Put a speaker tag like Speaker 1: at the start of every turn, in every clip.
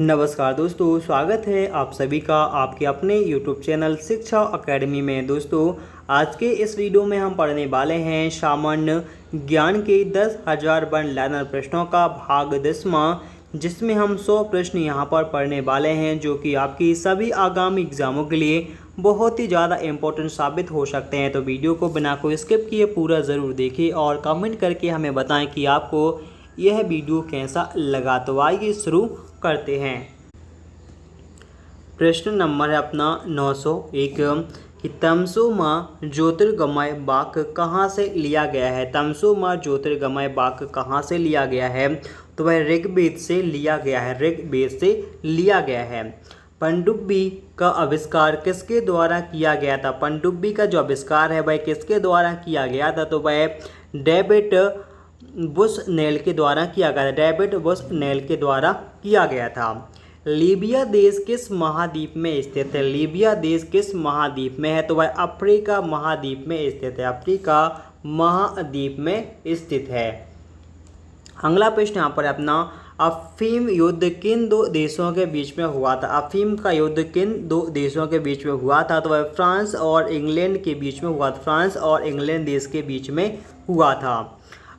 Speaker 1: नमस्कार दोस्तों, स्वागत है आप सभी का आपके अपने YouTube चैनल शिक्षा अकेडमी में। दोस्तों, आज के इस वीडियो में हम पढ़ने वाले हैं सामान्य ज्ञान के 10,000 वन लाइनर प्रश्नों का भाग 10वां, जिसमें हम 100 प्रश्न यहां पर पढ़ने वाले हैं, जो कि आपकी सभी आगामी एग्जामों के लिए बहुत ही ज़्यादा इम्पोर्टेंट साबित हो सकते हैं। तो वीडियो को बिना कोई स्किप किए पूरा ज़रूर देखिए और कमेंट करके हमें बताएं कि आपको यह वीडियो कैसा लगा। तो आइए शुरू करते हैं। प्रश्न नंबर है अपना 901 कि तमसोमा ज्योतिर्गमय वाक्य कहाँ से लिया गया है। तमसोमा ज्योतिर्गमय वाक्य कहाँ से लिया गया है? तो वह ऋग्वेद से लिया गया है। ऋग्वेद से लिया गया है। पनडुब्बी का आविष्कार किसके द्वारा किया गया था? पनडुब्बी का जो आविष्कार है वह किसके द्वारा किया गया था? तो वह डेविड बुसनेल के द्वारा किया गया था। डेविड बुसनेल के द्वारा किया गया था। लीबिया देश किस महाद्वीप में स्थित है? लीबिया देश किस महाद्वीप में है? तो वह अफ्रीका महाद्वीप में स्थित है। अफ्रीका महाद्वीप में स्थित है। अगला प्रश्न यहाँ पर अपना, अफीम युद्ध किन दो देशों के बीच में हुआ था? अफीम का युद्ध किन दो देशों के बीच में हुआ था? तो वह फ्रांस और इंग्लैंड के बीच में हुआ था। फ्रांस और इंग्लैंड देश के बीच में हुआ था।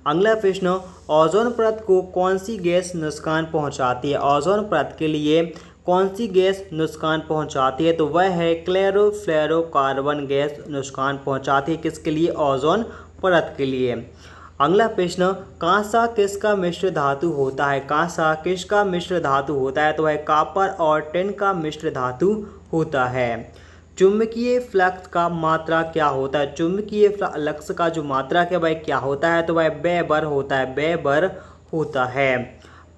Speaker 1: अगला प्रश्न, ओजोन परत को कौन सी गैस नुकसान पहुंचाती है? ओजोन परत के लिए कौन सी गैस नुकसान पहुंचाती है? तो वह है क्लोरोफ्लोरोकार्बन गैस नुकसान पहुंचाती है। किसके लिए? ओजोन परत के लिए। अगला प्रश्न, कांसा किसका मिश्र धातु होता है? कांसा किसका मिश्र धातु होता है? तो वह कॉपर और टिन का मिश्र धातु होता है। चुंबकीय फ्लक्स का मात्रा क्या होता है? चुंबकीय फ्लक्स का जो मात्रा है वह क्या होता है? तो वह वेबर होता है। वेबर होता है।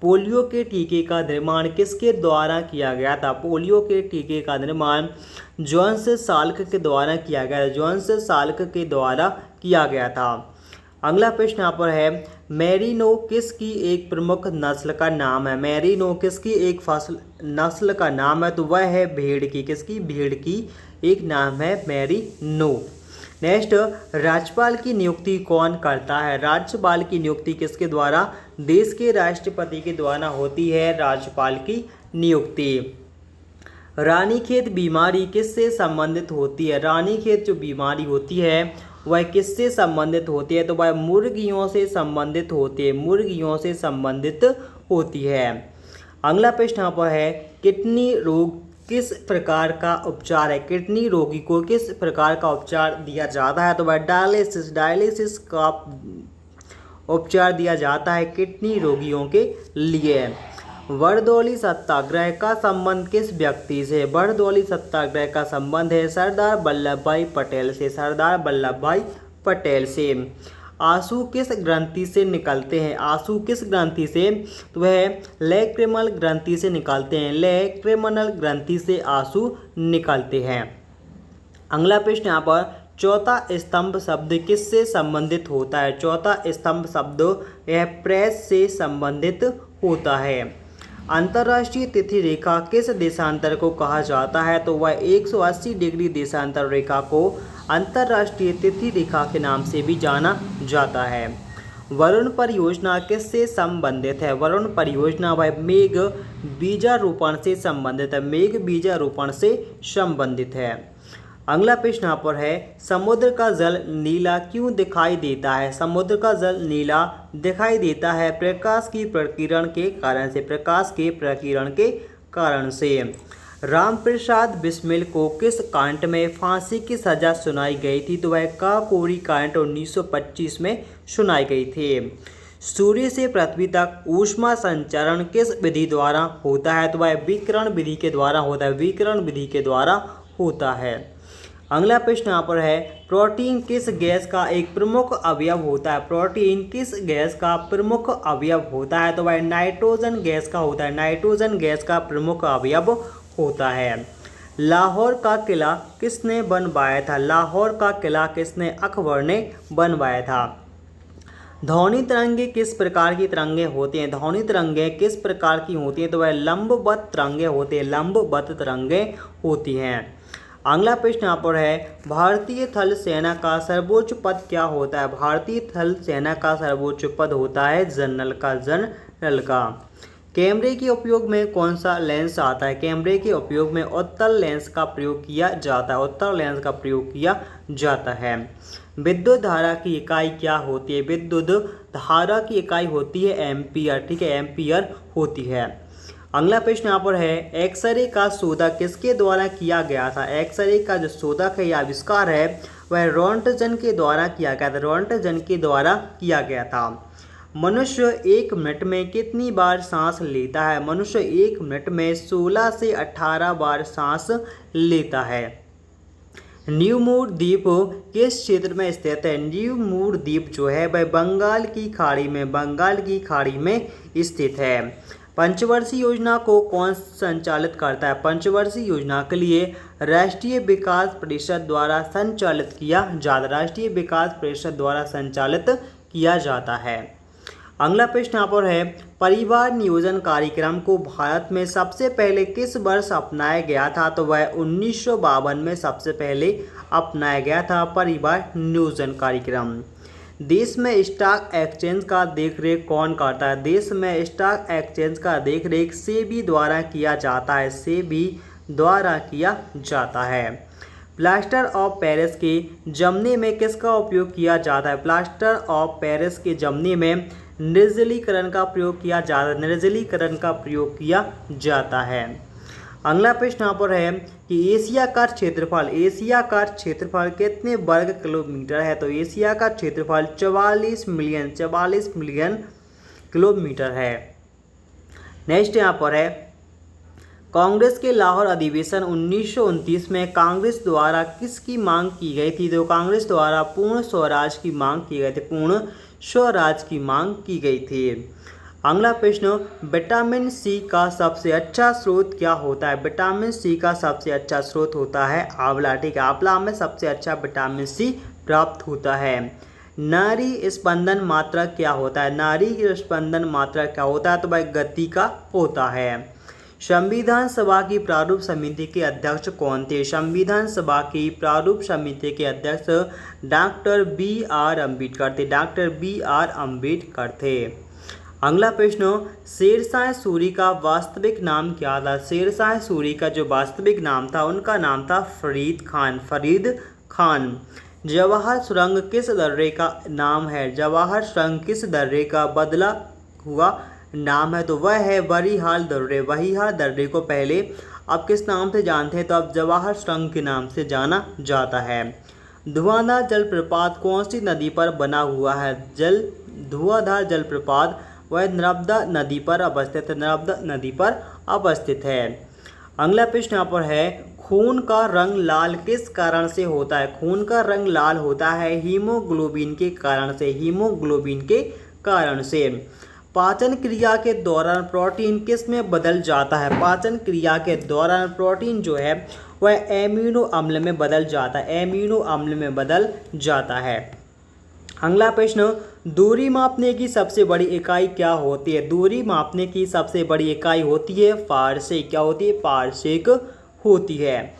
Speaker 1: पोलियो के टीके का निर्माण किसके द्वारा किया गया था? पोलियो के टीके का निर्माण जॉन्स साल्क के द्वारा किया गया था। जॉन्स साल्क के द्वारा किया गया था। अगला प्रश्न यहाँ पर है, मेरिनो किसकी एक प्रमुख नस्ल का नाम है? मेरिनो किसकी एक नस्ल का नाम है? तो वह है भेड़ की। किसकी? भेड़ की एक नाम है मेरिनो। नेक्स्ट, राज्यपाल की नियुक्ति कौन करता है? राज्यपाल की नियुक्ति किसके द्वारा? देश के राष्ट्रपति के द्वारा होती है राज्यपाल की नियुक्ति। रानीखेत बीमारी किससे संबंधित होती है? रानीखेत जो बीमारी होती है वह किससे संबंधित होती है? तो वह मुर्गियों से संबंधित होती है। मुर्गियों से संबंधित होती है। अगला प्रश्न यहाँ पर है, किडनी रोग किस प्रकार का उपचार है? किडनी रोगी को किस प्रकार का उपचार दिया जाता है? तो वह डायलिसिस का उपचार दिया जाता है किडनी रोगियों के लिए। बरदौली सत्याग्रह का संबंध किस व्यक्ति से? बरदौली सत्याग्रह का संबंध है सरदार वल्लभ भाई पटेल से। सरदार वल्लभ भाई पटेल से। आंसू किस ग्रंथि से निकलते हैं? आंसू किस ग्रंथि से? तो वह लैक्रिमल ग्रंथि से निकलते हैं। लैक्रिमल ग्रंथि से आंसू निकलते हैं। अगला प्रश्न यहाँ पर, चौथा स्तंभ शब्द किससे संबंधित होता है? चौथा स्तंभ शब्द यह प्रेस से संबंधित होता है। अंतर्राष्ट्रीय तिथि रेखा किस देशांतर को कहा जाता है? तो वह 180 डिग्री देशांतर रेखा को अंतर्राष्ट्रीय तिथि रेखा के नाम से भी जाना जाता है। वरुण परियोजना किससे संबंधित है? वरुण परियोजना वह मेघ बीजारोपण से संबंधित है। मेघ बीजारोपण से संबंधित है। अगला प्रश्न यहाँ पर है, समुद्र का जल नीला क्यों दिखाई देता है? समुद्र का जल नीला दिखाई देता है प्रकाश की प्रकीर्ण के कारण से। प्रकाश के प्रकीर्ण के कारण से। रामप्रसाद बिस्मिल को किस कांड में फांसी की सजा सुनाई गई थी? तो वह काकोरी कांड 1925 में सुनाई गई थी। सूर्य से पृथ्वी तक ऊष्मा संचरण किस विधि द्वारा होता है? तो वह विकिरण विधि के द्वारा होता है। विकिरण विधि के द्वारा होता है। अगला प्रश्न यहाँ पर है, प्रोटीन किस गैस का एक प्रमुख अवयव होता है? प्रोटीन किस गैस का प्रमुख अवयव होता है? तो वह नाइट्रोजन गैस का होता है। नाइट्रोजन गैस का प्रमुख अवयव होता है। लाहौर का किला किसने बनवाया था? लाहौर का किला किसने? अकबर ने बनवाया था। ध्वनि तरंगे किस प्रकार की तरंगे होती हैं? ध्वनि तरंगे किस प्रकार की होती हैं? तो वह लंबवत तरंगे होती हैं। लंबवत तरंगे होती हैं। अगला प्रश्न यहाँ पर है, भारतीय थल सेना का सर्वोच्च पद क्या होता है? भारतीय थल सेना का सर्वोच्च पद होता है जनरल का। जनरल का। कैमरे के उपयोग में कौन सा लेंस आता है? कैमरे के उपयोग में उत्तल लेंस का प्रयोग किया जाता है। उत्तल लेंस का प्रयोग किया जाता है। विद्युत धारा की इकाई क्या होती है? विद्युत धारा की इकाई होती है एम्पियर। ठीक है, एम्पियर होती है। अगला प्रश्न यहाँ पर है, एक्सरे का शोधक किसके द्वारा किया गया था? एक्सरे का जो शोधक है या आविष्कार है वह रोंटगन के द्वारा किया गया था। रोंटगन के द्वारा किया गया था। मनुष्य 1 मिनट में कितनी बार सांस लेता है? मनुष्य 1 मिनट में 16 से 18 बार सांस लेता है। न्यूमूर द्वीप किस क्षेत्र में स्थित है? न्यूमूर द्वीप जो है वह बंगाल की खाड़ी में स्थित है। पंचवर्षीय योजना को कौन संचालित करता है? पंचवर्षीय योजना के लिए राष्ट्रीय विकास परिषद द्वारा संचालित किया जाता है। राष्ट्रीय विकास परिषद द्वारा संचालित किया जाता है। अगला प्रश्न यहाँ पर है, परिवार नियोजन कार्यक्रम को भारत में सबसे पहले किस वर्ष अपनाया गया था? तो वह 1952 में सबसे पहले अपनाया गया था परिवार नियोजन कार्यक्रम। देश में स्टॉक एक्सचेंज का देखरेख कौन करता है? देश में स्टॉक एक्सचेंज का देखरेख सेबी द्वारा किया जाता है। सेबी द्वारा किया जाता है। प्लास्टर ऑफ पेरिस के जमने में किसका उपयोग किया जाता है? प्लास्टर ऑफ पेरिस के जमने में निर्जलीकरण का प्रयोग किया जाता है। निर्जलीकरण का प्रयोग किया जाता है। अगला प्रश्न यहाँ पर है कि एशिया का क्षेत्रफल कितने वर्ग किलोमीटर है? तो एशिया का क्षेत्रफल 44 मिलियन किलोमीटर है। नेक्स्ट यहाँ पर है, कांग्रेस के लाहौर अधिवेशन 1929 में कांग्रेस द्वारा किसकी मांग की गई थी? तो कांग्रेस द्वारा पूर्ण स्वराज की मांग की गई थी। पूर्ण स्वराज की मांग की गई थी। अगला प्रश्न, विटामिन सी का सबसे अच्छा स्रोत क्या होता है? विटामिन सी का सबसे अच्छा स्रोत होता है आंवला। ठीक है, आंवला में सबसे अच्छा विटामिन सी प्राप्त होता है। नाड़ी स्पंदन मात्रा क्या होता है? नाड़ी स्पंदन मात्रा क्या होता है? तो वह गति का होता है। संविधान सभा की प्रारूप समिति के अध्यक्ष कौन थे? संविधान सभा की प्रारूप समिति के अध्यक्ष डॉक्टर बी.आर. अम्बेडकर थे। Doctor B R. अम्बेडकर थे। अगला प्रश्न, शेरशाह सूरी का वास्तविक नाम क्या था? शेरशाह सूरी का जो वास्तविक नाम था उनका नाम था फरीद खान। जवाहर सुरंग किस दर्रे का नाम है? जवाहर सुरंग किस दर्रे का बदला हुआ नाम है? तो वह है बहिहाल दर्रे। बहिहाल दर्रे को पहले अब किस नाम से जानते हैं? तो अब जवाहर सुरंग के नाम से जाना जाता है। धुआंधार जलप्रपात कौन सी नदी पर बना हुआ है? धुआंधार जलप्रपात वह नर्मदा नदी पर अवस्थित है। अगला प्रश्न यहाँ पर है, खून का रंग लाल किस कारण से होता है? खून का रंग लाल होता है हीमोग्लोबिन के कारण से। पाचन क्रिया के दौरान प्रोटीन किस में बदल जाता है? पाचन क्रिया के दौरान प्रोटीन जो है वह एमिनो अम्ल में बदल जाता है। अगला प्रश्न, दूरी मापने की सबसे बड़ी इकाई क्या होती है? दूरी मापने की सबसे बड़ी इकाई होती है पारसेक। क्या होती है? पारसेक होती है।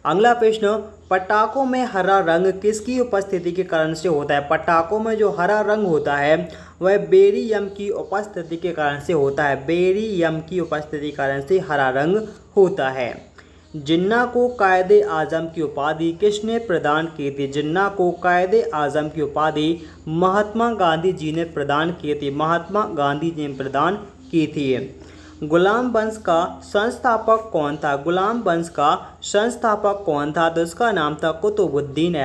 Speaker 1: अगला प्रश्न, पटाखों में हरा रंग किसकी उपस्थिति के कारण से होता है? पटाखों में जो हरा रंग होता है वह बेरियम की उपस्थिति के कारण से होता है। बेरियम की उपस्थिति के कारण से हरा रंग होता है। जिन्ना को कायदे आजम की उपाधि किसने प्रदान की थी? जिन्ना को कायदे आजम की उपाधि महात्मा गांधी जी ने प्रदान की थी। महात्मा गांधी जी ने प्रदान की थी। गुलाम वंश का संस्थापक कौन था? गुलाम वंश का संस्थापक कौन था? तो इसका नाम था कुतुबुद्दीन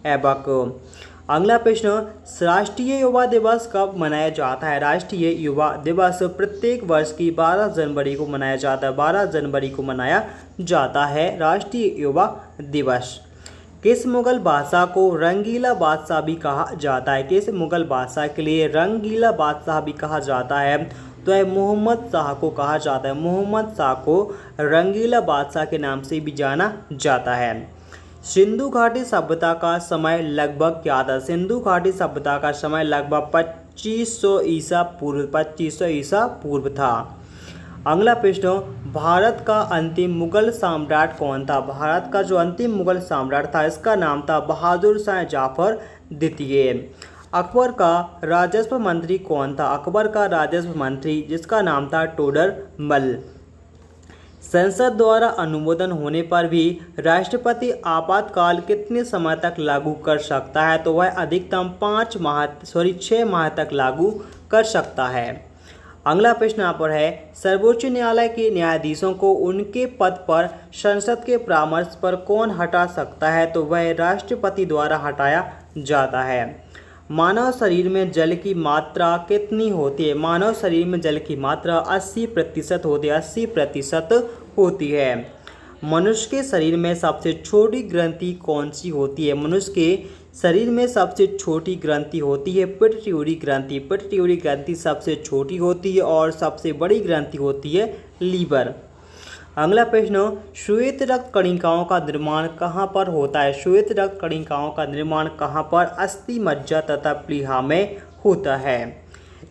Speaker 1: ऐबक। अगला प्रश्न, राष्ट्रीय युवा दिवस कब मनाया जाता है? राष्ट्रीय युवा दिवस प्रत्येक वर्ष की 12 जनवरी को मनाया जाता है। 12 जनवरी को मनाया जाता है राष्ट्रीय युवा दिवस। किस मुगल बादशाह को रंगीला बादशाह भी कहा जाता है? किस मुगल बादशाह के लिए रंगीला बादशाह भी कहा जाता है? तो है मोहम्मद शाह को कहा जाता है। मोहम्मद शाह को रंगीला बादशाह के नाम से भी जाना जाता है। सिंधु घाटी सभ्यता का समय लगभग क्या था? सिंधु घाटी सभ्यता का समय लगभग 2500 ईसा पूर्व था। अगला प्रश्न, भारत का अंतिम मुगल सम्राट कौन था? भारत का जो अंतिम मुगल सम्राट था इसका नाम था बहादुर शाह जाफर द्वितीय। अकबर का राजस्व मंत्री कौन था? अकबर का राजस्व मंत्री जिसका नाम था टोडरमल। संसद द्वारा अनुमोदन होने पर भी राष्ट्रपति आपातकाल कितने समय तक लागू कर सकता है? तो वह अधिकतम 6 माह तक लागू कर सकता है। अगला प्रश्न यहाँ पर है, सर्वोच्च न्यायालय के न्यायाधीशों को उनके पद पर संसद के परामर्श पर कौन हटा सकता है? तो वह राष्ट्रपति द्वारा हटाया जाता है। मानव शरीर में जल की मात्रा कितनी होती है? मानव शरीर में जल की मात्रा 80% होती है, 80% होती है। मनुष्य के शरीर में सबसे छोटी ग्रंथि कौन सी होती है? मनुष्य के शरीर में सबसे छोटी ग्रंथि होती है पिट्यूटरी ग्रंथि। पिट्यूटरी ग्रंथि सबसे छोटी होती है और सबसे बड़ी ग्रंथि होती है लीवर। अगला प्रश्न, श्वेत रक्त कणिकाओं का निर्माण कहाँ पर होता है? श्वेत रक्त कणिकाओं का निर्माण कहाँ पर? अस्थि मज्जा तथा प्लीहा में होता है।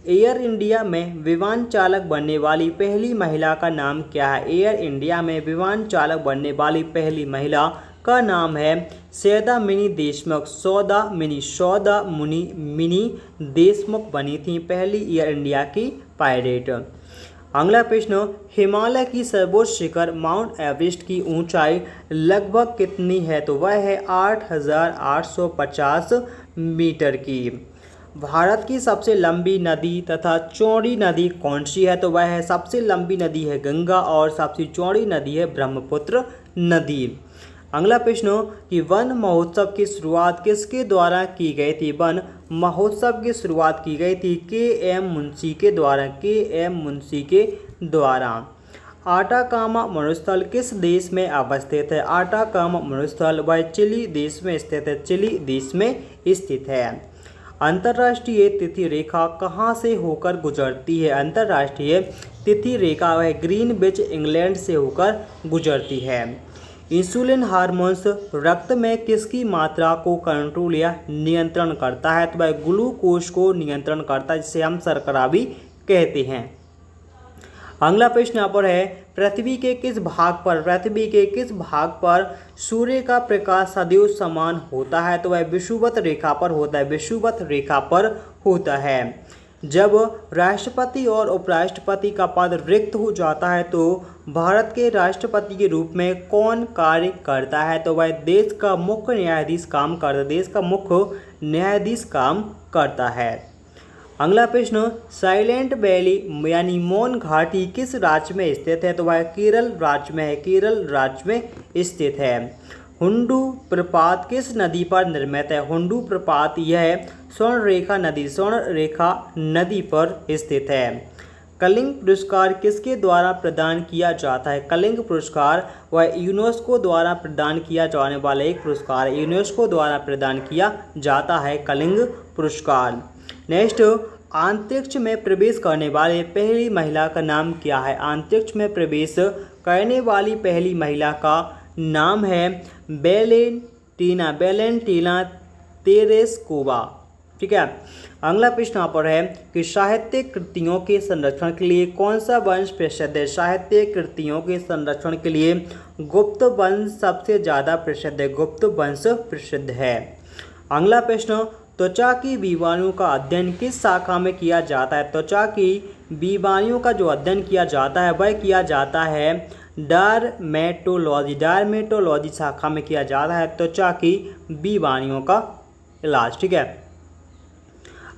Speaker 1: एयर इंडिया में विमान चालक बनने वाली पहली महिला का नाम क्या है? एयर इंडिया में विमान चालक बनने वाली पहली महिला का नाम है सौदा मिनी देशमुख। सौदा मिनी देशमुख बनी थी पहली एयर इंडिया की पायलट। अगला प्रश्न, हिमालय की सर्वोच्च शिखर माउंट एवरेस्ट की ऊंचाई लगभग कितनी है? तो वह है 8,850 मीटर की। भारत की सबसे लंबी नदी तथा चौड़ी नदी कौन सी है? तो वह है, सबसे लंबी नदी है गंगा और सबसे चौड़ी नदी है ब्रह्मपुत्र नदी। अगला प्रश्न कि वन महोत्सव की शुरुआत किसके द्वारा की गई थी? वन महोत्सव की शुरुआत की गई थी के.एम. मुंशी के द्वारा। के.एम. मुंशी के द्वारा। आटाकामा मरुस्थल किस देश में अवस्थित है? आटाकामा मरुस्थल वह चिली देश में स्थित है। चिली देश में स्थित है। अंतर्राष्ट्रीय तिथि रेखा कहाँ से होकर गुजरती है? अंतर्राष्ट्रीय तिथि रेखा वह ग्रीनविच इंग्लैंड से होकर गुजरती है। इंसुलिन हार्मोन्स रक्त में किसकी मात्रा को कंट्रोल या नियंत्रण करता है? तो वह ग्लूकोज को नियंत्रण करता है, जिसे हम शर्करा भी कहते हैं। अगला प्रश्न यहाँ पर है, पृथ्वी के किस भाग पर सूर्य का प्रकाश सदैव समान होता है? तो वह विषुवत रेखा पर होता है। विषुवत रेखा पर होता है। जब राष्ट्रपति और उपराष्ट्रपति का पद रिक्त हो जाता है तो भारत के राष्ट्रपति के रूप में कौन कार्य करता है? तो वह देश का मुख्य न्यायाधीश काम करता है। अगला प्रश्न, साइलेंट वैली यानी मौन घाटी किस राज्य में स्थित है? तो वह केरल राज्य में है। केरल राज्य में स्थित है। हुंडू प्रपात किस नदी पर निर्मित है? हुंडू प्रपात यह स्वर्णरेखा नदी पर स्थित है। कलिंग पुरस्कार किसके द्वारा प्रदान किया जाता है? कलिंग पुरस्कार वह यूनेस्को द्वारा प्रदान किया जाने वाला एक पुरस्कार है। यूनेस्को द्वारा प्रदान किया जाता है कलिंग पुरस्कार। नेक्स्ट, अंतरिक्ष में प्रवेश करने वाली पहली महिला का नाम क्या है? अंतरिक्ष में प्रवेश करने वाली पहली महिला का नाम है वेलेंटीना तेरेस्कोवा। ठीक है। अगला प्रश्न यहाँ पर है कि साहित्यिक कृतियों के संरक्षण के लिए कौन सा वंश प्रसिद्ध है? साहित्यिक कृतियों के संरक्षण के लिए गुप्त वंश सबसे ज़्यादा प्रसिद्ध है। गुप्त वंश प्रसिद्ध है। अगला प्रश्न, त्वचा की बीमारियों का अध्ययन किस शाखा में किया जाता है? त्वचा की बीमारियों का जो अध्ययन किया जाता है वह किया जाता है डर्मेटोलॉजी शाखा में किया जाता है त्वचा की बीमारियों का इलाज। ठीक है।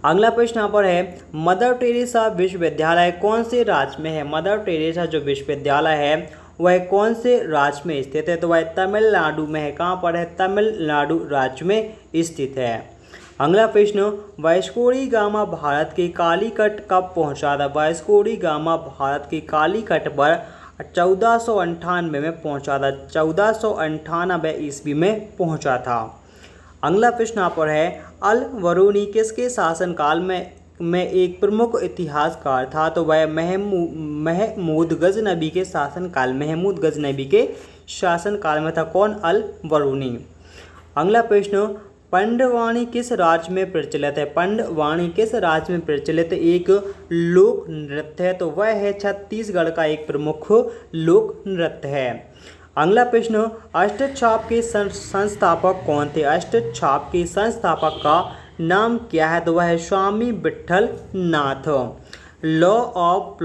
Speaker 1: अगला प्रश्न यहाँ पर है, मदर टेरेसा विश्वविद्यालय कौन से राज्य में है? मदर टेरेसा जो विश्वविद्यालय है वह कौन से राज्य में स्थित है? तो वह तमिलनाडु में है। कहाँ पर है? तमिलनाडु राज्य में स्थित है। अगला प्रश्न, वास्को डी गामा भारत के कालीकट कब पहुंचा था? वास्को डी गामा भारत के कालीकट पर 1498 में पहुंचा था। 1498 ईस्वी में पहुंचा था। अगला प्रश्न यहाँ पर है, अल बरूनी किसके शासनकाल में एक प्रमुख इतिहासकार था? तो वह महमूद गजनबी के शासनकाल में था। कौन? अल बरूनी। अगला प्रश्न, पंडवानी किस राज्य में प्रचलित है? पंडवानी किस राज्य में प्रचलित एक लोक नृत्य है? तो वह है छत्तीसगढ़ का एक प्रमुख लोक नृत्य है। अगला प्रश्न, अष्टछाप के संस्थापक कौन थे? अष्टछाप के संस्थापक का नाम क्या है? तो वह है स्वामी विट्ठल नाथ। लॉ ऑफ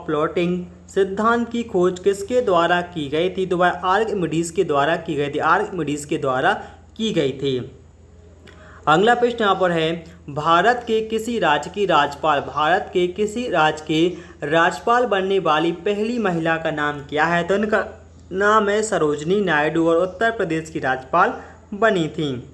Speaker 1: प्लॉटिंग सिद्धांत की खोज किसके द्वारा की गई थी? तो वह आर्किमिडीज के द्वारा की गई थी, आर्किमिडीज के द्वारा की गई थी। अगला प्रश्न यहाँ पर है, भारत के किसी राज्य के राज्यपाल बनने वाली पहली महिला का नाम क्या है? तो उनका नाम है सरोजनी नायडू और उत्तर प्रदेश की राज्यपाल बनी थी।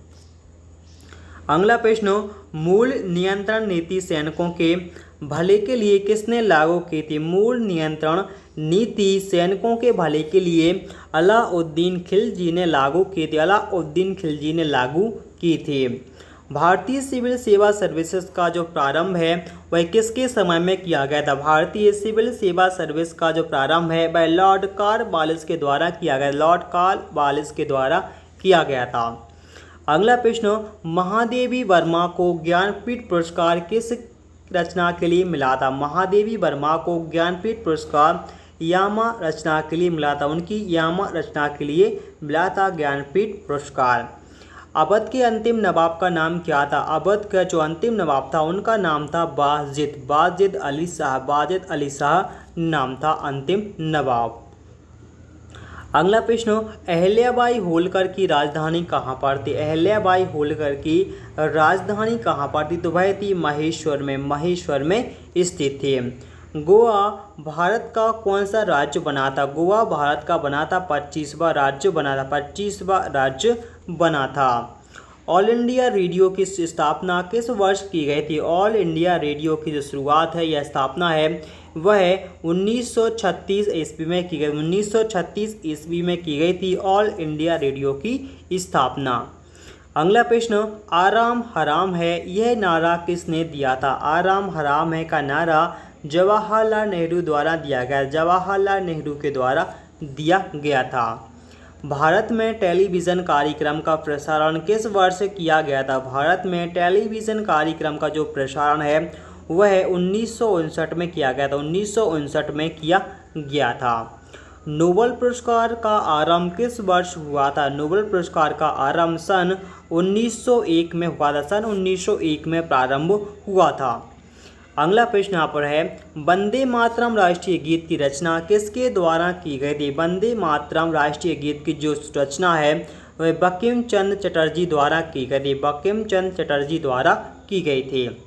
Speaker 1: अगला प्रश्न, मूल नियंत्रण नीति सैनिकों के भले के लिए किसने लागू की थी? मूल नियंत्रण नीति सैनिकों के भले के लिए अलाउद्दीन खिलजी ने लागू की थी, अलाउद्दीन खिलजी ने लागू की थी। भारतीय सिविल सेवा सर्विसेज का जो प्रारंभ है वह किसके समय में किया गया था? भारतीय सिविल सेवा सर्विस का जो प्रारंभ है वह लॉर्ड कॉर्नवालिस के द्वारा किया गया, लॉर्ड कॉर्नवालिस के द्वारा किया गया था। अगला प्रश्न, महादेवी वर्मा को ज्ञानपीठ पुरस्कार किस रचना के लिए मिला था? महादेवी वर्मा को ज्ञानपीठ पुरस्कार यामा रचना के लिए मिला था, उनकी यामा रचना के लिए मिला था ज्ञानपीठ पुरस्कार। अवध के अंतिम नवाब का नाम क्या था? अवध का जो अंतिम नवाब था उनका नाम था बाजिद अली शाह नाम था अंतिम नवाब। अगला प्रश्न, अहिल्याबाई होलकर की राजधानी कहाँ पर थी? अहिल्याबाई होलकर की राजधानी कहाँ पर थी? तो वह थी महेश्वर में स्थित थी। गोवा भारत का कौन सा राज्य बना था? गोवा भारत का बना था 25वां राज्य बना था। ऑल इंडिया रेडियो की स्थापना किस वर्ष की गई थी? ऑल इंडिया रेडियो की जो शुरुआत है या स्थापना है वह 1936 ईस्वी में की गई, 1936 ईस्वी में की गई थी ऑल इंडिया रेडियो की स्थापना। अगला प्रश्न, आराम हराम है यह नारा किसने दिया था? आराम हराम है का नारा जवाहरलाल नेहरू द्वारा दिया गया, जवाहरलाल नेहरू के द्वारा दिया गया था। भारत में टेलीविज़न कार्यक्रम का प्रसारण किस वर्ष किया गया था? भारत में टेलीविज़न कार्यक्रम का जो प्रसारण है वह 1959 में किया गया था, 1959 में किया गया था। नोबेल पुरस्कार का आरंभ किस वर्ष हुआ था? नोबेल पुरस्कार का आरंभ सन 1901 में हुआ था, सन 1901 में प्रारंभ हुआ था। अगला प्रश्न यहाँ पर है, वंदे मातरम राष्ट्रीय गीत की रचना किसके द्वारा की गई थी? वंदे मातरम राष्ट्रीय गीत की जो रचना है वह बंकिम चंद्र चटर्जी द्वारा की गई थी, बंकिम चंद्र चटर्जी द्वारा की गई थी।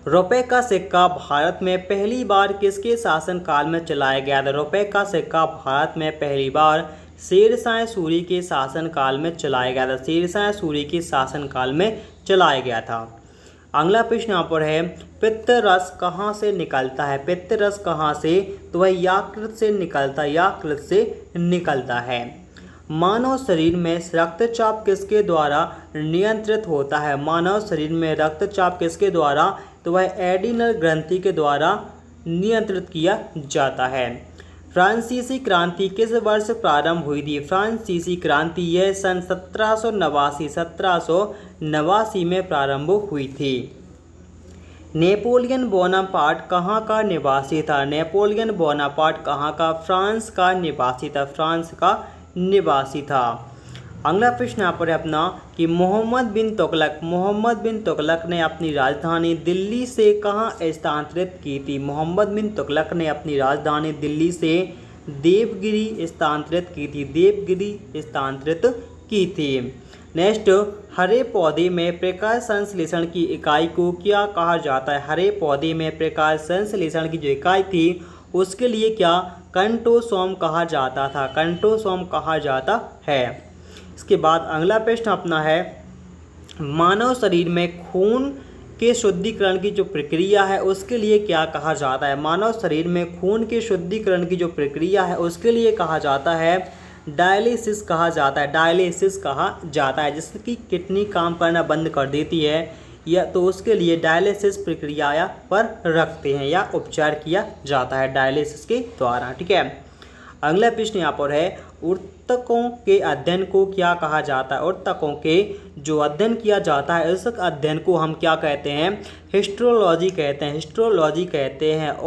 Speaker 1: रुपए का सिक्का भारत में पहली बार किसके शासनकाल में चलाया गया था? रुपए का सिक्का भारत में पहली बार शेरशाह सूरी के शासनकाल में चलाया गया था, शेरशाह सूरी के शासनकाल में चलाया गया था। अगला प्रश्न यहाँ पर है, पित्त रस कहाँ से निकलता है? पित्त रस कहाँ से? तो वह यकृत से निकलता है, यकृत से निकलता है। मानव शरीर में रक्तचाप किसके द्वारा नियंत्रित होता है? मानव शरीर में रक्तचाप किसके द्वारा? तो वह एडिनल ग्रंथि के द्वारा नियंत्रित किया जाता है। फ्रांसीसी क्रांति किस वर्ष प्रारंभ हुई थी? फ्रांसीसी क्रांति यह सन 1789 में प्रारंभ हुई थी। नेपोलियन बोनापार्ट कहाँ का निवासी था? नेपोलियन बोनापार्ट कहाँ का? फ्रांस का निवासी था, फ्रांस का निवासी था। अगला प्रश्न यहाँ पर है अपना कि मोहम्मद बिन तुगलक ने अपनी राजधानी दिल्ली से कहाँ स्थानांतरित की थी? मोहम्मद बिन तुगलक ने अपनी राजधानी दिल्ली से देवगिरी स्थानांतरित की थी, देवगिरी स्थानांतरित की थी। नेक्स्ट, हरे पौधे में प्रकाश संश्लेषण की इकाई को क्या कहा जाता है? हरे पौधे में प्रकाश संश्लेषण की जो इकाई थी उसके लिए क्या कंटोसोम कहा जाता था? कंटोसोम कहा जाता है। इसके बाद अगला प्रश्न अपना है, मानव शरीर में खून के शुद्धिकरण की जो प्रक्रिया है उसके लिए क्या कहा जाता है? मानव शरीर में खून के शुद्धिकरण की जो प्रक्रिया है उसके लिए कहा जाता है डायलिसिस कहा जाता है, डायलिसिस कहा जाता है। जिसकी किडनी काम करना बंद कर देती है या तो उसके लिए डायलिसिस प्रक्रिया पर रखते हैं या उपचार किया जाता है डायलिसिस के द्वारा। ठीक है। अगला प्रश्न यहाँ पर है, ऊतकों के अध्ययन को क्या कहा जाता है? ऊतकों के जो अध्ययन किया जाता है उस अध्ययन को हम क्या कहते हैं? हिस्ट्रोलॉजी कहते हैं, हिस्ट्रोलॉजी कहते हैं।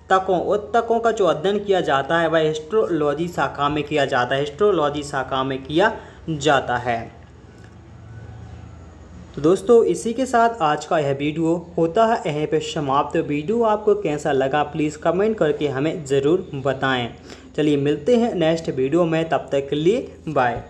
Speaker 1: ऊतकों का जो अध्ययन किया जाता है वह हिस्ट्रोलॉजी शाखा में किया जाता है, हिस्ट्रोलॉजी शाखा में किया जाता है। तो दोस्तों इसी के साथ आज का यह वीडियो होता है यहीं पे समाप्त। वीडियो आपको कैसा लगा प्लीज़ कमेंट करके हमें ज़रूर बताएं। चलिए मिलते हैं नेक्स्ट वीडियो में, तब तक के लिए बाय।